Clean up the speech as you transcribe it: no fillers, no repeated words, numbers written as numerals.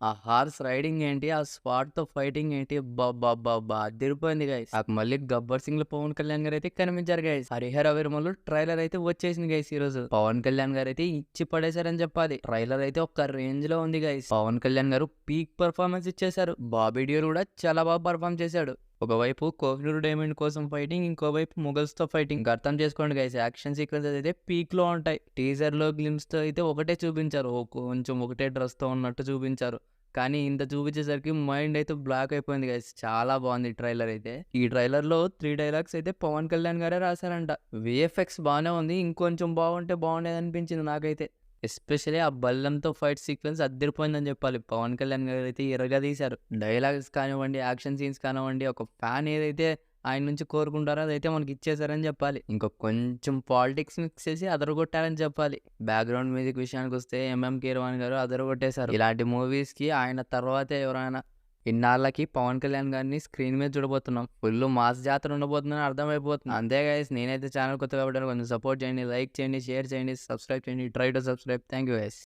ఆ horse riding ఏంటి, ఆ స్వాట్‌తో ఫైటింగ్ ఏంటి, అబ్బబ్బబ్బబ్బా! అదిరిపోయింది గైస్. నాకు మళ్ళీ 'గబ్బర్ సింగ్'లో పవన్ కళ్యాణ్ గారైతే కనిపించారు గైస్. 'హరిహర వీరమల్లు' ట్రైలర్ అయితే వచ్చేసింది గైస్ ఈరోజు. పవన్ కళ్యాణ్ గారైతే ఇచ్చి పడేశారని చెప్పాలి. ట్రైలర్ అయితే ఒక రేంజ్‌లో ఉంది గైస్. పవన్ కళ్యాణ్ గారు పీక్ పెర్ఫార్మన్స్ ఇచ్చేశారు. బాబీ డియోల్ కూడా చాలా బాగా పెర్ఫార్మ్ చేశాడు. ఒకవైపు 'కోహినూర్ డైమండ్' కోసం ఫైటింగ్, ఇంకోవైపు మొగల్స్‌తో ఫైటింగ్. ఇంక అర్థం చేసుకోండి గైస్, యాక్షన్ సీక్వెన్సెస్ అయితే పీక్‌లో ఉంటాయి. టీజర్‌లో గ్లిమ్స్‌తో అయితే ఒకటే చూపించారు. కొంచెం ఒకటే డ్రెస్‌తో ఉన్నట్టు చూపించారు. కానీ ఇంత చూపించేసరికి మైండ్ అయితే బ్లాక్ అయిపోయింది గైస్. చాలా బాగుంది ఈ ట్రైలర్ అయితే. ఈ ట్రైలర్‌లో 3 డైలాగ్స్ అయితే పవన్ కళ్యాణ్ గారే రాశారంట. వీఎఫ్ఎక్స్ బానే ఉంది. ఇంకొంచెం బాగుంటే బాగుండేదనిపించింది నాకైతే. ఎస్పెషల్లీ ఆ బల్లంతో ఫైట్ సీక్వెన్స్ అద్దిరిపోయిందని చెప్పాలి. పవన్ కళ్యాణ్ గారైతే ఇరగదీశారు. డైలాగ్స్ కానివ్వండి, యాక్షన్ సీన్స్ కానివ్వండి, ఒక ఫ్యాన్ ఏదైతే ఆయన నుంచి కోరుకుంటారో అదైతే మనకి ఇచ్చేసారని చెప్పాలి. ఇంకా కొంచెం పాలిటిక్స్ మిక్స్ చేసి అదరగొట్టారని చెప్పాలి. బ్యాక్‌గ్రౌండ్ మ్యూజిక్ విషయానికొస్తే 'ఎంఎం కీరవాణి' గారు అదరగొట్టేశారు. ఇలాంటి మూవీస్‌కి ఆయన తర్వాతే ఎవరైనా. ఇన్నాళ్ళకి పవన్ కళ్యాణ్ గారిని స్క్రీన్ మీద చూడబోతున్నాం. ఫుల్ మాస్ జాతర ఉండబోతుందని అర్థమైపోతుంది. అంతే గైస్, నేనైతే ఛానల్ కొత్తగా కాబట్టి కొంచెం సపోర్ట్ చేయండి, లైక్ చేయండి, షేర్ చేయండి, సబ్స్క్రైబ్ చేయండి. Try to subscribe. Thank you guys.